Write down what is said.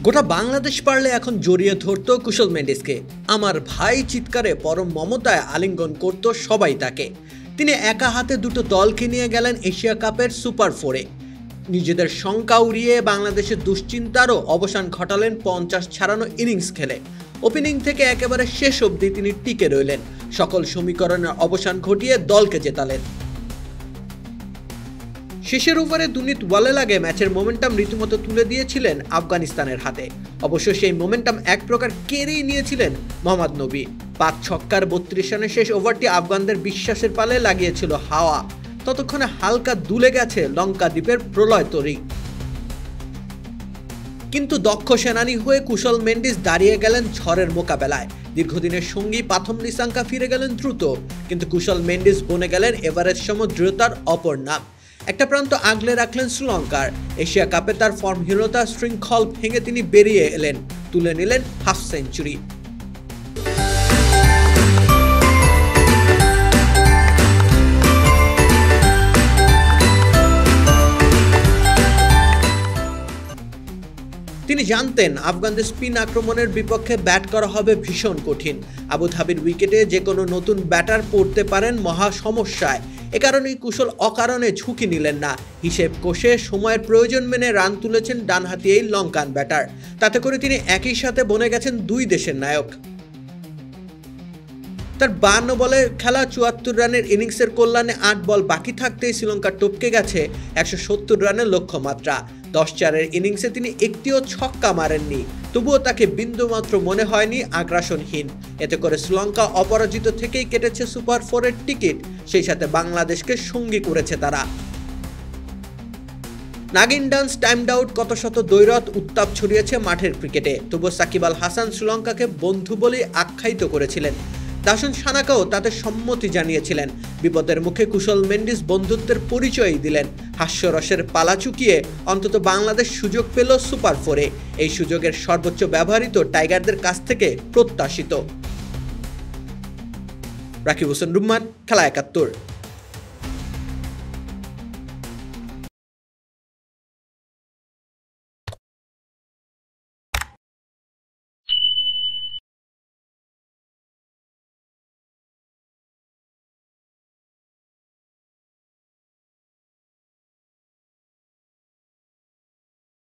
গোটা বাংলাদেশ পারলে এখন জড়িয়ে ধরতো কুশল মেন্ডিসকে। আমার ভাই চিৎকারে পরম মমতায় আলিঙ্গন করত সবাই তাকে। তিনি একা হাতে দুটো দলকে নিয়ে গেলেন এশিয়া কাপের সুপার ফোরে। নিজেদের শঙ্কা উড়িয়ে বাংলাদেশের দুশ্চিন্তারও অবসান ঘটালেন 50 ছাড়ানো ইনিংস খেলে। ওপেনিং থেকে একেবারে শেষ অবধি তিনি টিকে রইলেন, সকল সমীকরণের অবসান ঘটিয়ে দলকে জেতালেন। শেষের ওভারে দুনিত ওয়ালে লাগে ম্যাচের মোমেন্টাম রীতিমতো তুলে দিয়েছিলেন আফগানিস্তানের হাতে। অবশ্য সেই মোমেন্টাম এক প্রকার কেড়েই নিয়েছিলেন মোহাম্মদ নবী। 5 ছক্কার 32 রানের শেষ ওভারটি আফগানদের বিশ্বাসের পালে লাগিয়েছিল হাওয়া। ততক্ষণে হালকা দুলে গেছে লঙ্কা দ্বীপের প্রলয় তরী। কিন্তু দক্ষ সেনানী হয়ে কুশল মেন্ডিস দাঁড়িয়ে গেলেন ঝড়ের মোকাবেলায়। দীর্ঘদিনের সঙ্গী পাথম নিসাঙ্কা ফিরে গেলেন দ্রুত, কিন্তু কুশল মেন্ডিস বনে গেলেন এভারেস্ট সম দৃঢ়তার অপর নাম। একটা প্রান্ত আগলে রাখলেন শ্রীলঙ্কার। এশিয়া কাপে তার ফর্মহীনতার শৃঙ্খল ভেঙে তিনি বেরিয়ে এলেন, তুলে নিলেন হাফ সেঞ্চুরি। তিনি জানতেন আফগানদের স্পিন আক্রমণের বিপক্ষে ব্যাট করা হবে ভীষণ কঠিন। আবুধাবির উইকেটে যে কোনো নতুন ব্যাটার পড়তে পারেন মহা সমস্যায়। এ কারণেই কুশল অকারণে ঝুঁকি নিলেন না। হিসেব কষে সময়ের প্রয়োজন মেনে রান তুলেছেন ডানহাতি এই লঙ্কান ব্যাটার। তাতে করে তিনি একই সাথে বনে গেছেন দুই দেশের নায়ক। তার 52 বলে খেলা 74 রানের ইনিংসের কল্যাণে 8 বল বাকি থাকতেই শ্রীলঙ্কা টপকে গেছে 170 রানের লক্ষ্যমাত্রা। 10-4-এর ইনিংসে তিনি একটিও ছক্কা মারেননি, তবুও তাকে বিন্দুমাত্র মনে হয়নি আগ্রাসনহীন। এতে করে শ্রীলঙ্কা অপরাজিত থেকেই কেটেছে সুপার 4-এর টিকিট, সেই সাথে বাংলাদেশকে সঙ্গী করেছে তারা। নাগিন ডান্স, টাইমড আউট, কত শত দ্বৈরথ উত্তাপ ছড়িয়েছে মাঠের ক্রিকেটে। তবুও সাকিব আল হাসান শ্রীলঙ্কাকে বন্ধু বলেই আখ্যায়িত করেছিলেন। দাসন সানাকাও তাতে সম্মতি জানিয়েছিলেন। বিপদের মুখে কুশল মেন্ডিস বন্ধুত্বের পরিচয়ই দিলেন। হাস্যরসের পালা চুকিয়ে অন্তত বাংলাদেশ সুযোগ পেল সুপার 4-এ। এই সুযোগের সর্বোচ্চ ব্যবহৃত টাইগারদের কাছ থেকে প্রত্যাশিত। রাকিব হোসেন রুম্মান, খেলা 71।